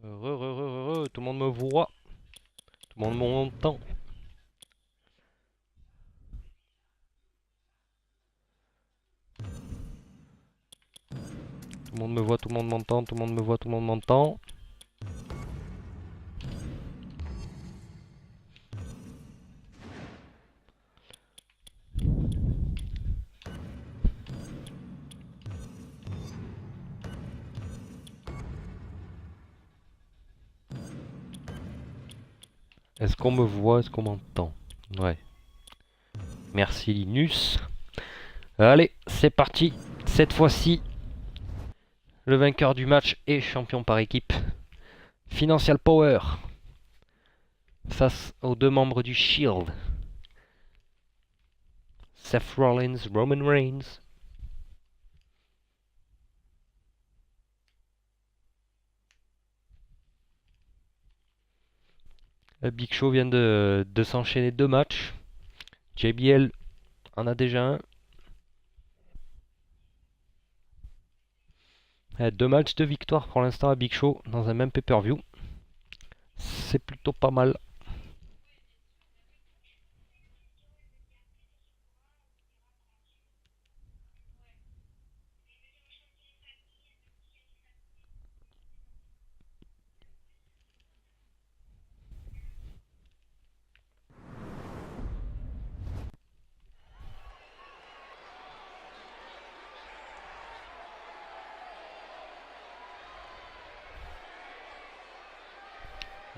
Tout le monde me voit. Tout le monde m'entend. Tout le monde me voit, tout le monde m'entend, tout le monde me voit, tout le monde m'entend. Est-ce qu'on me voit, est-ce qu'on m'entend? Ouais. Merci Linus. Allez, c'est parti. Cette fois-ci, le vainqueur du match est champion par équipe. Financial Power. Face aux deux membres du Shield. Seth Rollins, Roman Reigns. Big Show vient de s'enchaîner 2 matchs. JBL en a déjà un. 2 matchs de victoire pour l'instant à Big Show dans un même pay-per-view. C'est plutôt pas mal.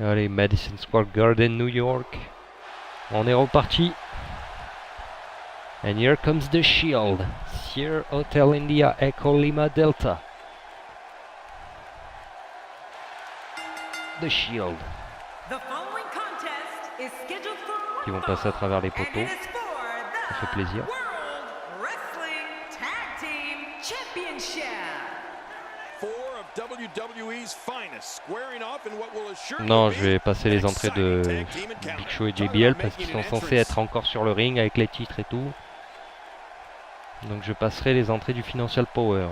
Allez, Madison Square Garden, New York. On est reparti. And here comes the Shield. Sierra Hotel India Echo Lima Delta. The Shield. Qui vont passer à travers les poteaux. Ça fait plaisir. Non, je vais passer les entrées de Big Show et JBL parce qu'ils sont censés être encore sur le ring avec les titres et tout. Donc je passerai les entrées du Financial Power.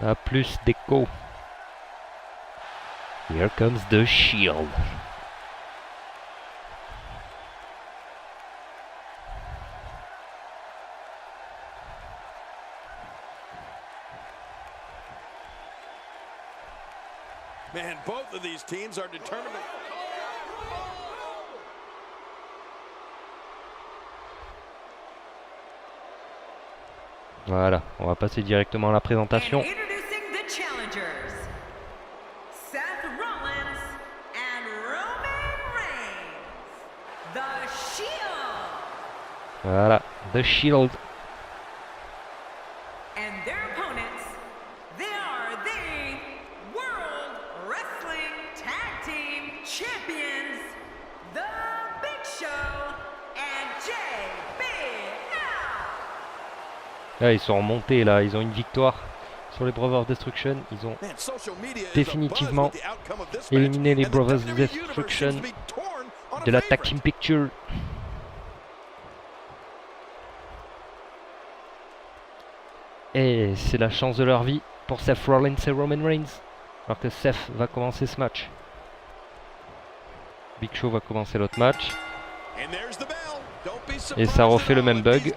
A plus d'écho. Here comes the Shield. Man, both of these teams are determined. Voilà, on va passer directement à la présentation. Voilà, The Shield. Là, ils sont remontés, là, ils ont une victoire sur les Brothers of Destruction. Ils ont définitivement éliminé les Brothers of Destruction de la Tag Team Picture. Et c'est la chance de leur vie pour Seth Rollins et Roman Reigns. Alors que Seth va commencer ce match. Big Show va commencer l'autre match. Et ça refait le même bug.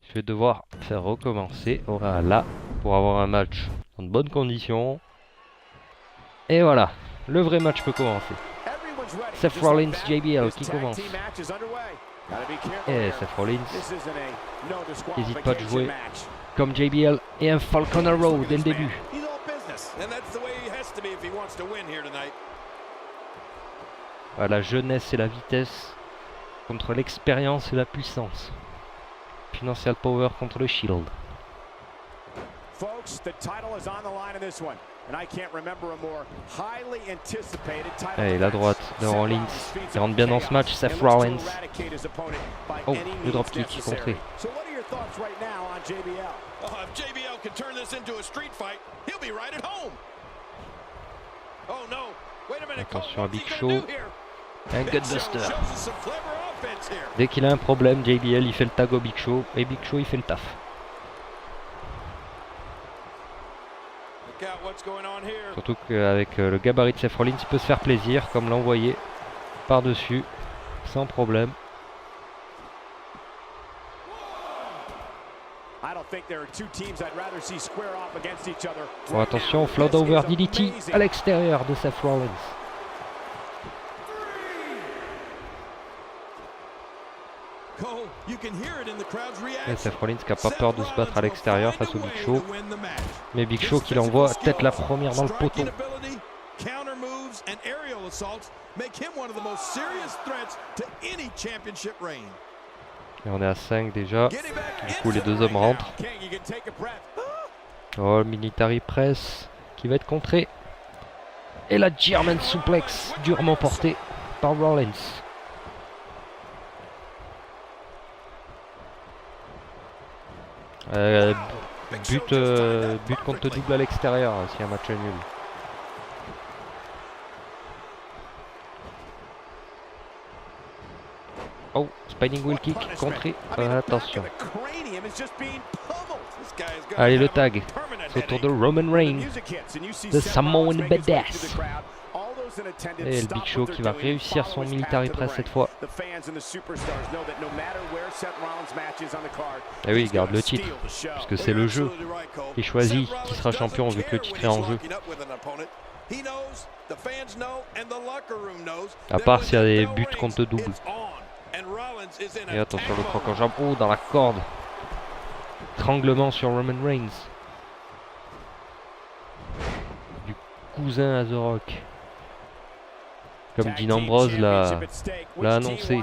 Je vais devoir faire recommencer. Voilà, pour avoir un match dans de bonnes conditions. Et voilà, le vrai match peut commencer. Seth Rollins, JBL qui commence. Et Seth Rollins n'hésite pas de jouer comme JBL et un Falcon Arrow dès le début. La jeunesse et la vitesse contre l'expérience et la puissance. Financial Power contre le Shield. Allez, la droite de Rollins. Il rentre bien dans ce match, Seth Rollins. Oh, le dropkick contré. Attention à Big Show. Un Gutbuster. Dès qu'il a un problème, JBL il fait le tag au Big Show et Big Show il fait le taf. Surtout qu'avec le gabarit de Seth Rollins, il peut se faire plaisir, comme l'envoyer par-dessus, sans problème. Bon, attention, float over DDT à l'extérieur de Seth Rollins. Et Seth Rollins qui n'a pas peur de se battre à l'extérieur face au Big Show. Mais Big Show qui l'envoie tête la première dans le poteau. Et on est à 5 déjà. Du coup les deux hommes rentrent. Oh, le military press qui va être contré. Et la German suplex durement portée par Rollins. But contre double à l'extérieur si un match est nul. Oh, spinning wheel kick contré. Attention. Allez, le tag. C'est au tour de Roman Reigns, de Samoan Badass. Et le Big Show qui va réussir son military press cette fois. Et oui, il garde le titre, puisque c'est le jeu qui choisit qui sera champion vu que le titre est en jeu. À part s'il y a des buts contre double. Et attention, le croc en jambe. Oh, dans la corde. Tranglement sur Roman Reigns. Du cousin à The Rock. Comme Dean Ambrose l'a annoncé.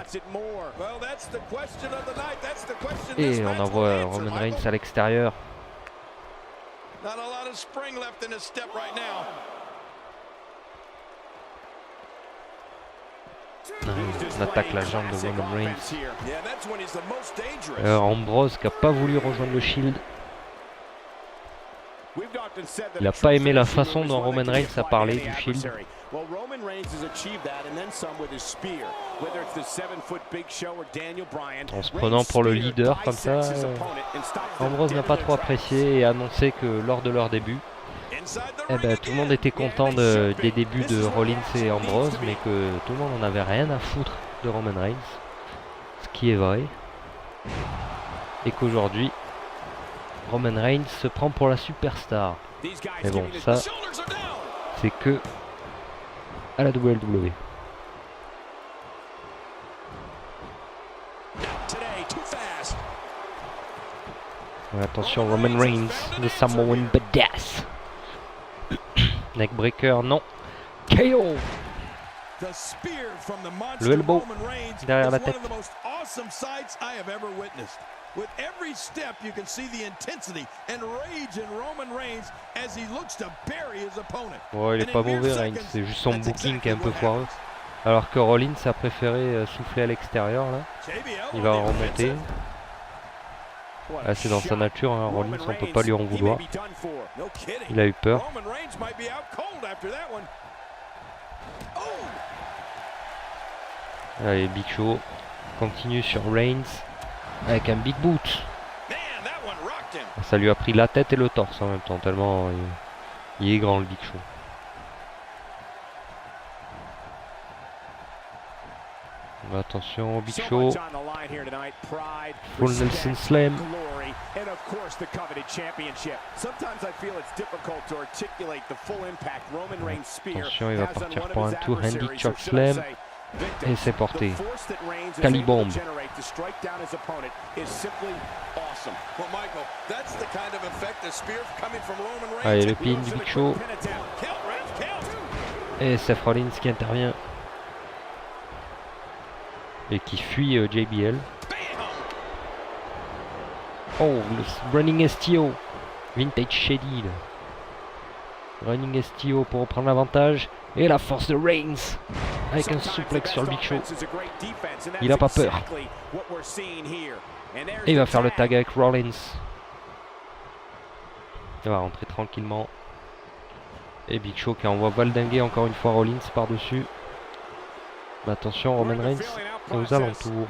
Et on envoie Roman Reigns à l'extérieur. On attaque la jambe de Roman Reigns. Ambrose qui n'a pas voulu rejoindre le Shield. Il n'a pas aimé la façon dont Roman Reigns a parlé du Shield. En se prenant pour le leader comme ça, Ambrose n'a pas trop apprécié et a annoncé que lors de leur début, tout le monde était content des débuts de Rollins et Ambrose, mais que tout le monde n'en avait rien à foutre de Roman Reigns, ce qui est vrai, et qu'aujourd'hui Roman Reigns se prend pour la superstar. Mais bon, ça c'est que à la WWE. Attention, Roman Reigns, le Samoan Badass. Neckbreaker, non. KO. Le elbow derrière la tête. With every step you can see the intensity and rage in Roman Reigns as he looks to bury his opponent. Ouais, il est pas mauvais Reigns, c'est juste son booking qui est un peu foireux. Alors que Rollins a préféré souffler à l'extérieur là. Il va remonter. Ah, c'est dans sa nature, hein. Rollins, on peut pas lui en vouloir. Il a eu peur. Allez, Big Show continue sur Reigns. Avec un big boot. Ça lui a pris la tête et le torse en même temps, tellement il est grand le Big Show. Attention au Big Show. Full Nelson Slam. Attention, il va partir pour un two-handed choke slam. Et c'est porté. Calibomb. Allez, le pin du Big Show. Et Seth Rollins qui intervient. Et qui fuit JBL. Oh, le running STO. Vintage Shady. Running STO pour reprendre l'avantage. Et la force de Reigns. Avec un suplex sur le Big Show. Il a pas peur. Et il va faire le tag avec Rollins. Il va rentrer tranquillement. Et Big Show qui envoie valdinguer encore une fois Rollins par-dessus. Attention, Roman Reigns. et aux alentours.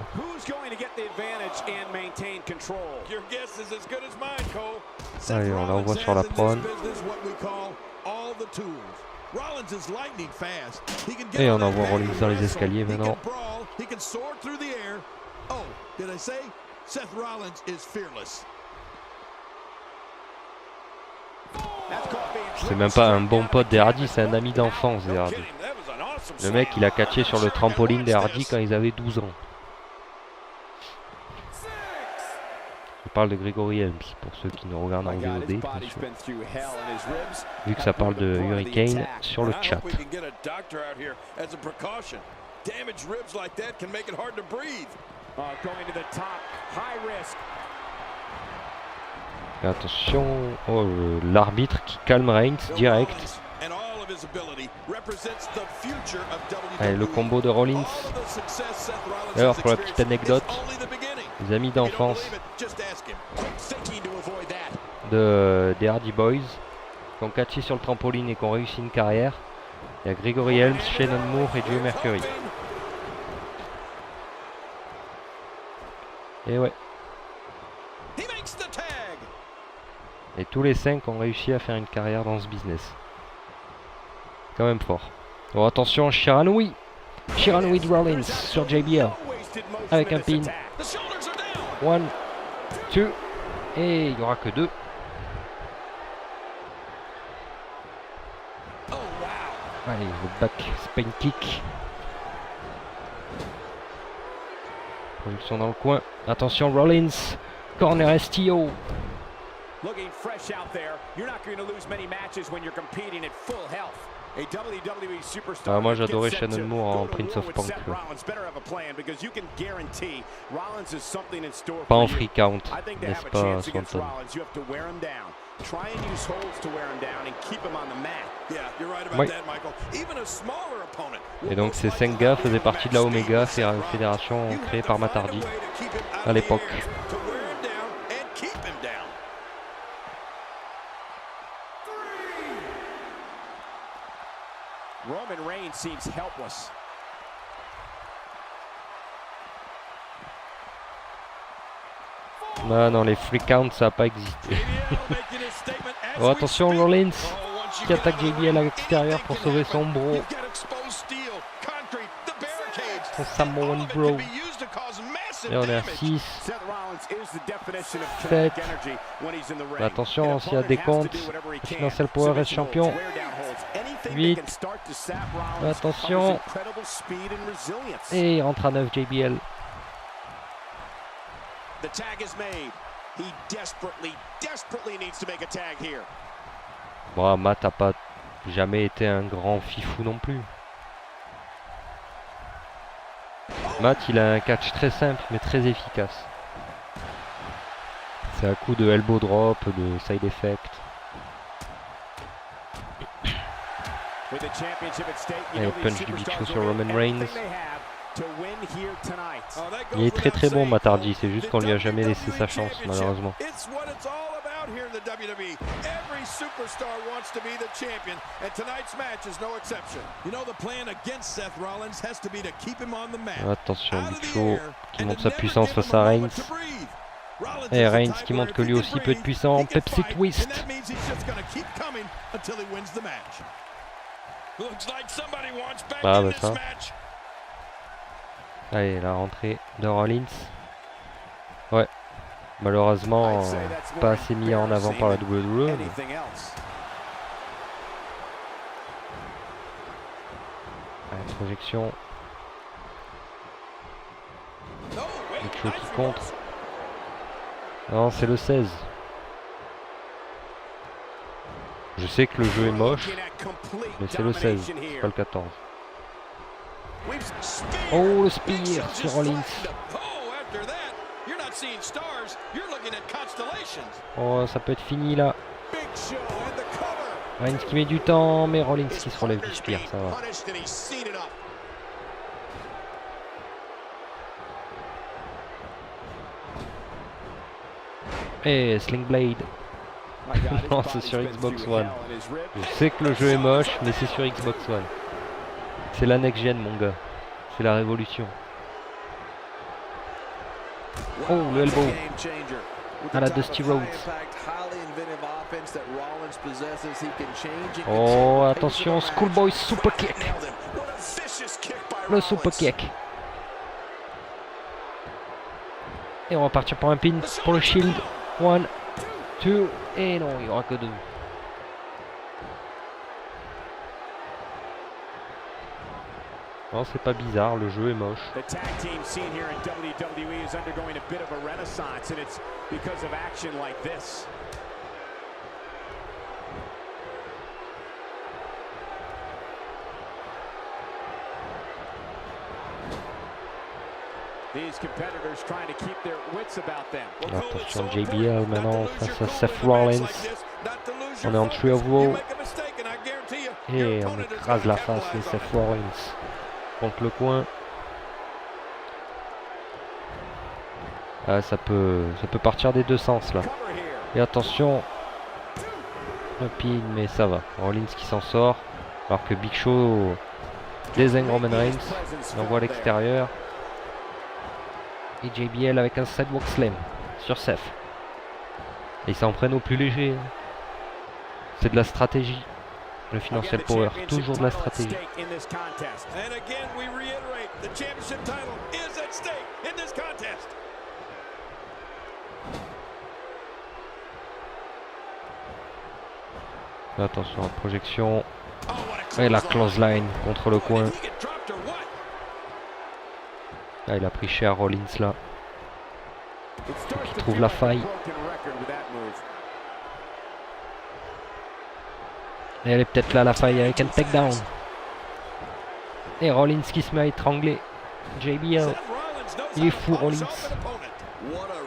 Allez, on l'envoie sur la prône. Et on envoie Rollins dans les escaliers maintenant. C'est même pas un bon pote des Hardy, c'est un ami d'enfance des Hardy. Le mec, il a catché sur le trampoline des Hardy quand ils avaient 12 ans. Je parle de Gregory Helms, pour ceux qui nous regardent en VOD, bien sûr. Vu que ça parle de Hurricane sur le chat. Et attention, oh, l'arbitre qui calme Reigns direct. Allez, le combo de Rollins. Alors, pour la petite anecdote, les amis d'enfance des Hardy Boys qui ont catché sur le trampoline et qui ont réussi une carrière. Il y a Gregory Helms, Shannon Moore et Joe Mercury. Et ouais. Et tous les 5 ont réussi à faire une carrière dans ce business. Quand même fort. Bon, attention, Shiranui de Rollins sur JBL. Avec un pin. 1, 2. Et il n'y aura que 2. Allez, le back spin kick. Production dans le coin. Attention, Rollins. Corner STO. Looking fresh out there. You're not going to lose many matches when you're competing at full health. A WWE superstar. Ah, moi j'adorais Shannon Moore en Prince of Punk. Pas en free count, n'est-ce pas, Swanton? Oui. Et donc ces 5 gars faisaient partie de la Omega, fédération créée par Matt Hardy à l'époque. Roman Reigns seems helpless. Non, les free counts ça n'a pas existé. Oh, attention, Rollins qui attaque JBL à l'extérieur pour sauver son bro. Son Samoan bro. Et on est à 6, 7. Attention, s'il y a des comptes, Financial Power reste champion. 8. Attention. Et il rentre à 9 JBL. Bon, Matt n'a pas jamais été un grand fifou non plus. Matt, il a un catch très simple mais très efficace. C'est à coup de elbow drop, de side effect. Et punch du bichot sur Roman Reigns. Il est très bon Matt Hardy, c'est juste qu'on lui a jamais laissé sa chance malheureusement. Attention, Bichot qui montre sa puissance face à Reigns. Et Reigns qui montre que lui aussi peut être puissant. Pepsi Twist. Ah bah ça. Allez, la rentrée de Rollins. Ouais. Malheureusement, pas assez mis en avant par la WWE. Allez, projection. Quelque chose qui contre. Non, c'est le 16. Je sais que le jeu est moche, mais c'est le 16, c'est pas le 14. Oh, le spear sur Rollins. Oh, ça peut être fini là. Reigns qui met du temps, mais Rollins qui se relève du spear, ça va. Et Sling Blade. Non, c'est sur Xbox One. Je sais que le jeu est moche, mais c'est sur Xbox One. C'est la next gen, mon gars. C'est la révolution. Oh, le elbow à la Dusty Rhodes. Oh, attention, Schoolboy super kick. Le super kick. Et on va partir pour un pin pour le Shield. 1, 2, et non, il n'y aura que 2. Non, c'est pas bizarre, le jeu est moche. The tag team scene here in WWE is undergoing a bit of a renaissance, and it's because of action like this. These competitors trying to keep their wits about them. Attention, JBL maintenant face à Seth Rollins. On est en trio of woe. Et on écrase la face de Seth Rollins contre le coin. Ah, ça peut partir des deux sens là. Et attention, le pin, mais ça va. Rollins qui s'en sort, alors que Big Show désigne Roman Reigns, l'envoie à l'extérieur. Et JBL avec un sidewalk slam sur Seth. Et ils s'en prennent au plus léger. C'est de la stratégie. Le Financial Power, toujours de la stratégie. Attention à la projection. Et la clothesline contre le coin. Ah, il a pris cher Rollins là. Il trouve la faille. Et elle est peut-être là la faille avec un takedown. Et Rollins qui se met à étrangler JBL. Il est fou Rollins.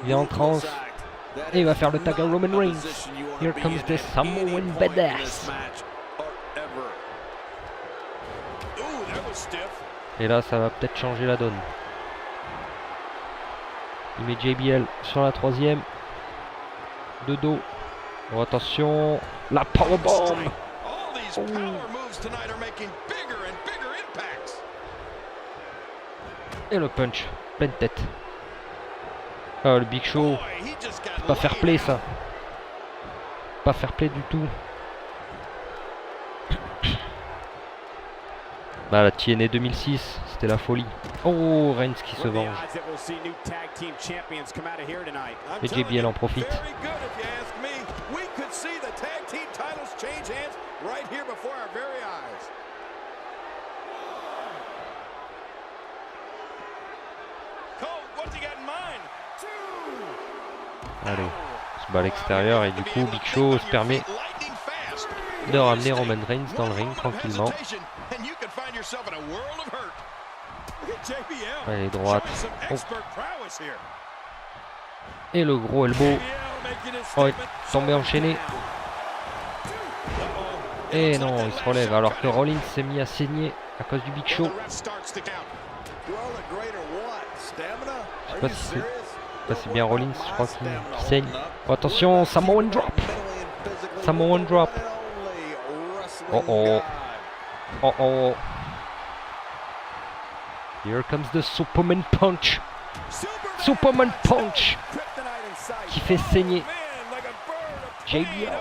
Il est en transe. Et il va faire le tag à Roman Reigns. Here comes the Samoan Badass. Et là ça va peut-être changer la donne. Il met JBL sur la troisième. De dos. Oh, attention. La powerbomb. Oh. Et le punch. Pleine tête. Ah, le Big Show. C'est pas fair play ça. Pas fair play du tout. Bah la TNA 2006, c'était la folie. Oh, Reigns qui se venge. Et JBL en profite. Allez, on se bat à l'extérieur et du coup Big Show se permet de ramener Roman Reigns dans le ring tranquillement. Allez, droite. Oh. Et le gros elbow. Oh, il est tombé enchaîné. Et non, il se relève alors que Rollins s'est mis à saigner à cause du Big Show. Je sais pas si c'est bien Rollins, je crois qu'il saigne. Oh, attention, Samoan drop. Samoan drop. Oh oh. Oh oh. Here comes the Superman Punch. Superman Punch. Qui fait saigner JBL.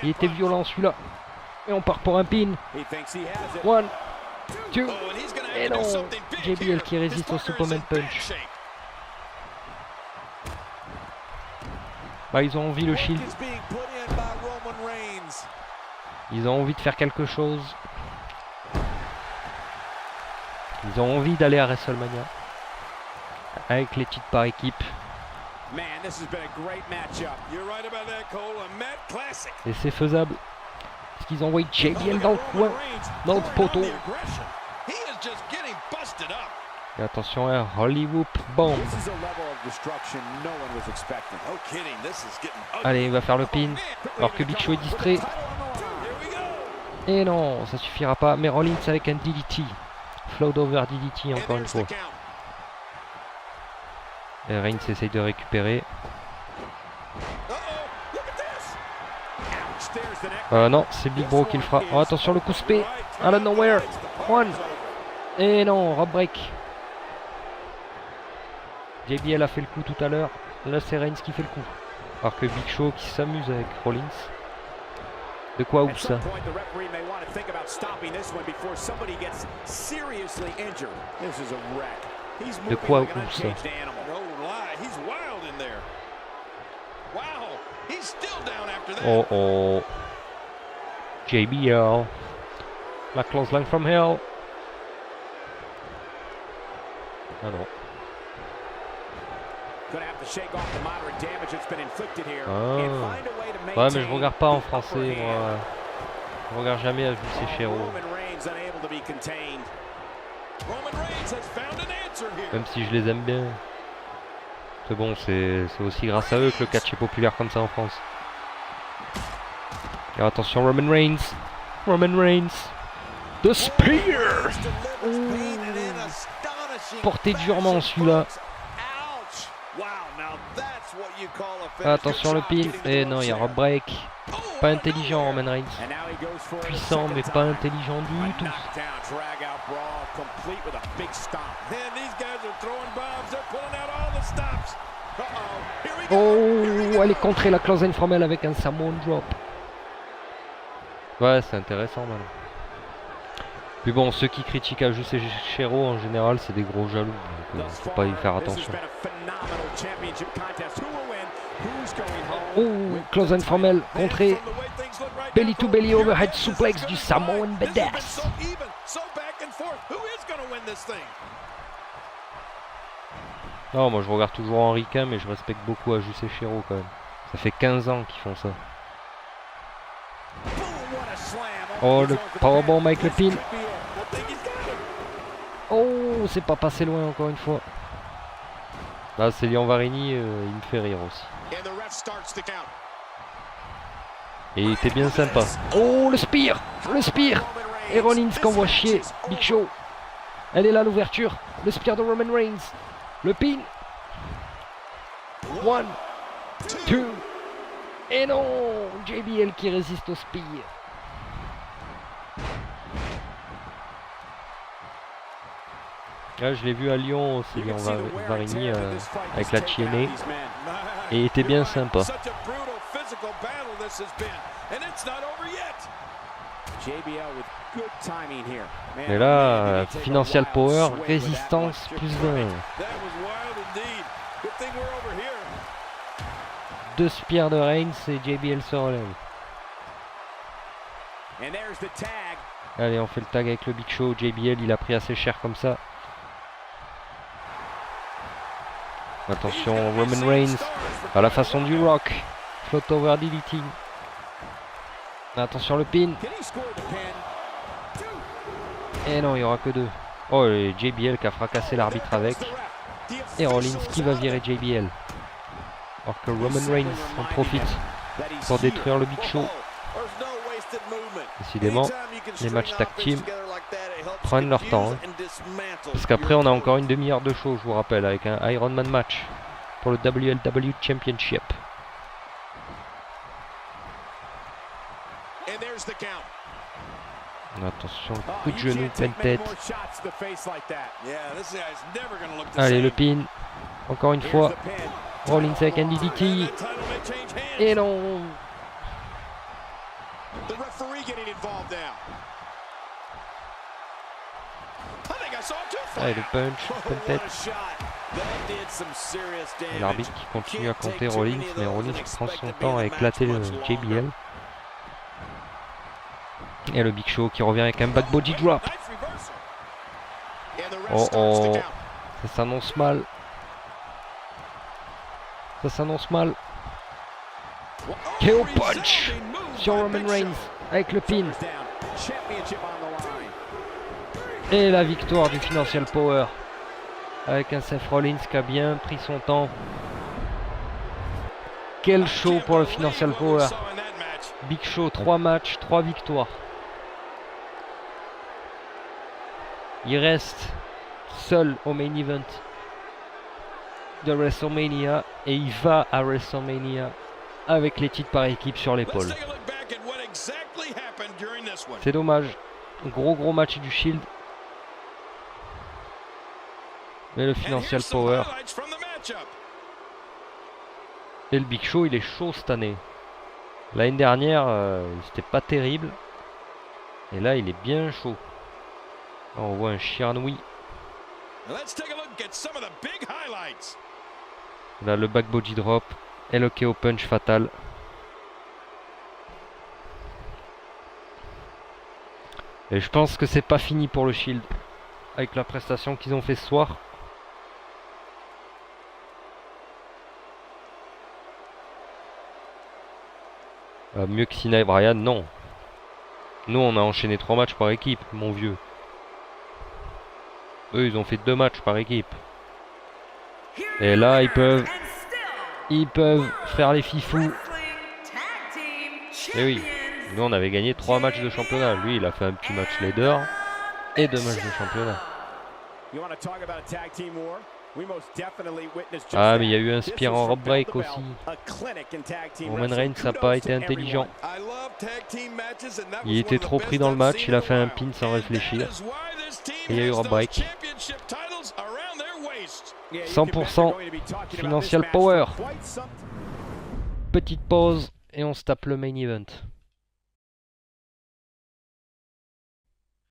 Il était violent celui-là. Et on part pour un pin. 1, 2. Et non. JBL qui résiste au Superman Punch. Bah ils ont envie le Shield. Ils ont envie de faire quelque chose. Ils ont envie d'aller à WrestleMania. Avec les titres par équipe. Et c'est faisable. Parce qu'ils ont envoyé JBL dans le coin. Dans le poteau. Et attention, un Hollywood Bomb. Allez, il va faire le pin. Alors que Big Show est distrait. Et non, ça suffira pas. Mais Rollins avec un DDT. Float over DDT encore une fois. Et Reigns essaye de récupérer. Non, c'est Big Bro qui le fera. Oh, attention le coup spé. Out of nowhere. 1. Et non, rope break. JBL a fait le coup tout à l'heure. Là c'est Reigns qui fait le coup. Alors que Big Show qui s'amuse avec Rollins. De quoi ou ça? De quoi ou ça? Oh oh. JBL. La clothesline from hell. Ah non. Ah. Ouais mais je regarde pas en français moi. Je regarde jamais à Jussi Chéro. Même si je les aime bien. C'est bon, c'est aussi grâce à eux que le catch est populaire comme ça en France. Et attention Roman Reigns. Roman Reigns. The Spear. Porté durement celui-là. Attention le pin. Et non, il y a un break. Pas intelligent Roman Reigns. Puissant mais pas intelligent du tout. Oh, elle est contrée la clothesline from hell avec un Samoan drop. Ouais, c'est intéressant maintenant. Mais bon, ceux qui critiquent à Jussi Chéro en général, c'est des gros jaloux. Donc faut pas y faire attention. Oh, clothesline from hell, contré. Belly to belly overhead suplex du Samoan Badass. Non, moi je regarde toujours Henry Quin, mais je respecte beaucoup à Jussi Chéro quand même. Ça fait 15 ans qu'ils font ça. Oh, le powerbomb avec le pin. Oh, c'est pas passé loin encore une fois. Là, c'est Lian Varini, il me fait rire aussi. Et il était bien sympa. Oh, le spear. Le spear. Et Rollins qui envoie chier Big Show. Elle est là l'ouverture. Le spear de Roman Reigns. Le pin. 1, 2. Et non, JBL qui résiste au spear. Là, je l'ai vu à Lyon, c'est Lian Varini avec la TNA. Et il était bien sympa. Mais là, Financial Power, résistance plus 20. 2 spears de Reigns et JBL se relève. Allez, on fait le tag avec le Big Show. JBL, il a pris assez cher comme ça. Attention, Roman Reigns à la façon du Rock. Float over DDT. Attention le pin. Et non, il n'y aura que 2. Oh, et JBL qui a fracassé l'arbitre avec. Et Rollins qui va virer JBL. Alors que Roman Reigns en profite pour détruire le Big Show. Décidément, les matchs tag team prennent leur temps. Hein. Parce qu'après, on a encore une demi-heure de show, je vous rappelle, avec un Iron Man match pour le WLW Championship. Attention, coup de genou, pleine tête. Allez, le pin. Encore une fois. Rollins avec un DDT. Et non. Allez, le punch, pleine tête. L'arbitre qui continue à compter Rollins, mais Rollins prend son temps à éclater le JBL. Et le Big Show qui revient avec un back body drop. Oh oh, ça s'annonce mal. Ça s'annonce mal. KO punch sur Roman Reigns avec le pin. Et la victoire du Financial Power avec un Seth Rollins qui a bien pris son temps. Quel show pour le Financial Power. Big Show, 3 matchs, 3 victoires. Il reste seul au main event de WrestleMania et il va à WrestleMania avec les titres par équipe sur l'épaule. C'est dommage. Gros match du Shield. Mais le Financial Power Et le Big Show, il est chaud cette année. L'année dernière, c'était pas terrible. Et là, il est bien chaud. Là, on voit un Shiranui. Là, le back body drop. Et le KO punch fatal. Et je pense que c'est pas fini pour le Shield. Avec la prestation qu'ils ont fait ce soir. Mieux que Cena et Bryan, non. Nous, on a enchaîné 3 matchs par équipe, mon vieux. Eux, ils ont fait 2 matchs par équipe. Et là, ils peuvent faire les fifous. Et oui, nous, on avait gagné 3 matchs de championnat. Lui, il a fait un petit match leader et 2 matchs de championnat. Ah, mais il y a eu un spear en rope break aussi. Roman Reigns n'a pas été intelligent. Il était trop pris dans le match, il a fait un pin sans réfléchir. Et il y a eu rope break. 100% Financial Power. Petite pause et on se tape le main event.